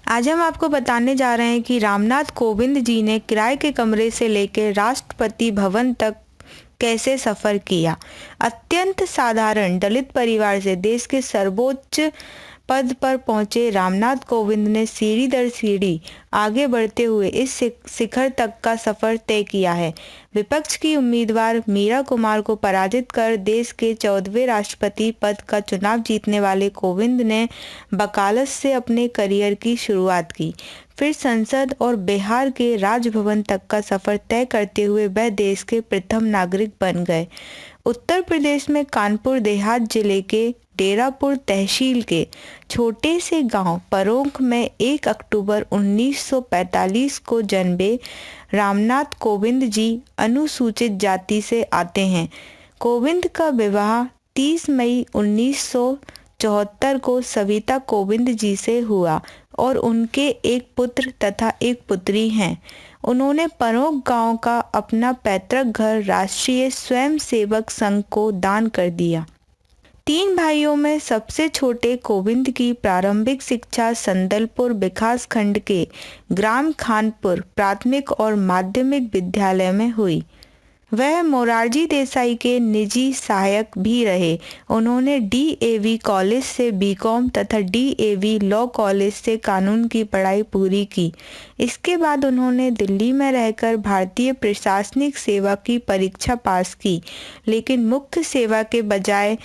आज हम आपको बताने जा रहे हैं कि रामनाथ कोविंद जी ने किराए के कमरे से लेकर राष्ट्रपति भवन तक कैसे सफ़र किया। अत्यंत साधारण दलित परिवार से देश के सर्वोच्च पद पर पहुंचे रामनाथ कोविंद ने सीढ़ी दर सीढ़ी आगे बढ़ते हुए इस शिखर तक का सफर तय किया है। विपक्ष की उम्मीदवार मीरा कुमार को पराजित कर देश के 14वें राष्ट्रपति पद का चुनाव जीतने वाले कोविंद ने वकालत से अपने करियर की शुरुआत की। फिर संसद और बिहार के राजभवन तक का सफर तय करते हुए वह देश के प्रथम नागरिक बन गए। उत्तर प्रदेश में कानपुर देहात जिले के डेरापुर तहसील के छोटे से गांव परोंख में 1 अक्टूबर 1945 को जन्मे रामनाथ कोविंद जी अनुसूचित जाति से आते हैं। कोविंद का विवाह 30 मई 1974 को सविता कोविंद जी से हुआ और उनके एक पुत्र तथा एक पुत्री हैं। उन्होंने परोंख गांव का अपना पैतृक घर राष्ट्रीय स्वयंसेवक संघ को दान कर दिया। 3 भाइयों में सबसे छोटे कोविंद की प्रारंभिक शिक्षा संदलपुर विकासखंड के ग्राम खानपुर प्राथमिक और माध्यमिक विद्यालय में हुई। वह मोरारजी देसाई के निजी सहायक भी रहे। उन्होंने डीएवी कॉलेज से बीकॉम तथा डीएवी लॉ कॉलेज से कानून की पढ़ाई पूरी की। इसके बाद उन्होंने दिल्ली में रहकर भारतीय प्रशासनिक सेवा की परीक्षा पास की, लेकिन मुख्य सेवा के बजाय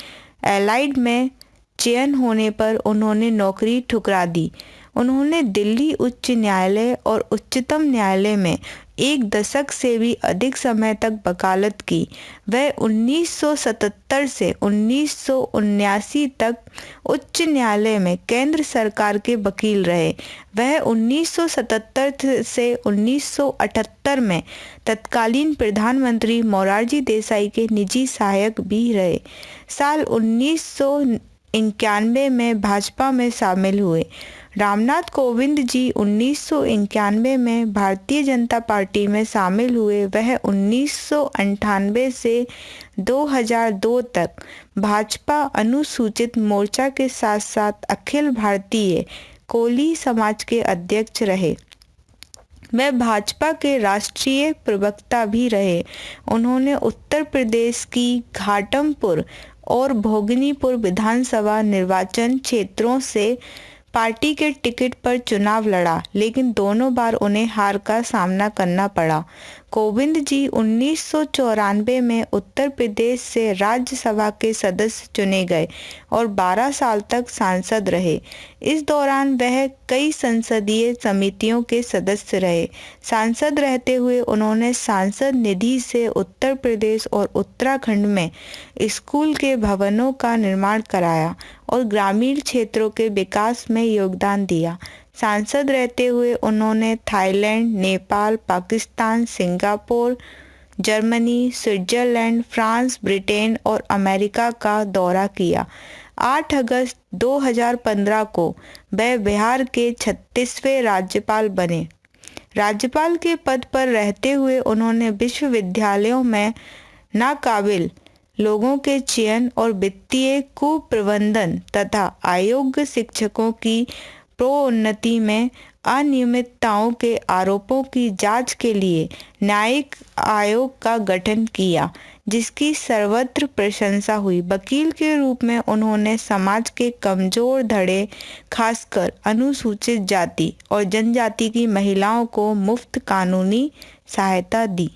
एलाइड में चयन होने पर उन्होंने नौकरी ठुकरा दी। उन्होंने दिल्ली उच्च न्यायालय और उच्चतम न्यायालय में 1 दशक से भी अधिक समय तक वकालत की। वह 1977 से 1979 तक उच्च न्यायालय में केंद्र सरकार के वकील रहे। वह 1977 से 1978 में तत्कालीन प्रधानमंत्री मोरारजी देसाई के निजी सहायक भी रहे। साल 1991 में भाजपा में शामिल हुए। रामनाथ कोविंद जी 1991 में भारतीय जनता पार्टी में शामिल हुए। वह 1998 से 2002 तक भाजपा अनुसूचित मोर्चा के साथ साथ अखिल भारतीय कोली समाज के अध्यक्ष रहे। वह भाजपा के राष्ट्रीय प्रवक्ता भी रहे। उन्होंने उत्तर प्रदेश की घाटमपुर और भोगनीपुर विधानसभा निर्वाचन क्षेत्रों से पार्टी के टिकट पर चुनाव लड़ा, लेकिन दोनों बार उन्हें हार का सामना करना पड़ा। कोविंद जी 1994 में उत्तर प्रदेश से राज्यसभा के सदस्य चुने गए और 12 साल तक सांसद रहे। इस दौरान वह कई संसदीय समितियों के सदस्य रहे। सांसद रहते हुए उन्होंने सांसद निधि से उत्तर प्रदेश और उत्तराखंड में स्कूल के भवनों का निर्माण कराया और ग्रामीण क्षेत्रों के विकास में योगदान दिया। सांसद रहते हुए उन्होंने Thailand, Nepal, Pakistan, Singapore, Germany, Switzerland, France, Britain और अमेरिका का दौरा किया। 8 अगस्त 2015 को वह बिहार के 36वें राज्यपाल बने। राज्यपाल के पद पर रहते हुए उन्होंने विश्वविद्यालयों में नाकाबिल लोगों के चयन और वित्तीय कुप्रबंधन तथा अयोग्य शिक्षकों की प्रोन्नति में अनियमितताओं के आरोपों की जांच के लिए न्यायिक आयोग का गठन किया, जिसकी सर्वत्र प्रशंसा हुई। वकील के रूप में उन्होंने समाज के कमजोर धड़े, खासकर अनुसूचित जाति और जनजाति की महिलाओं को मुफ्त कानूनी सहायता दी।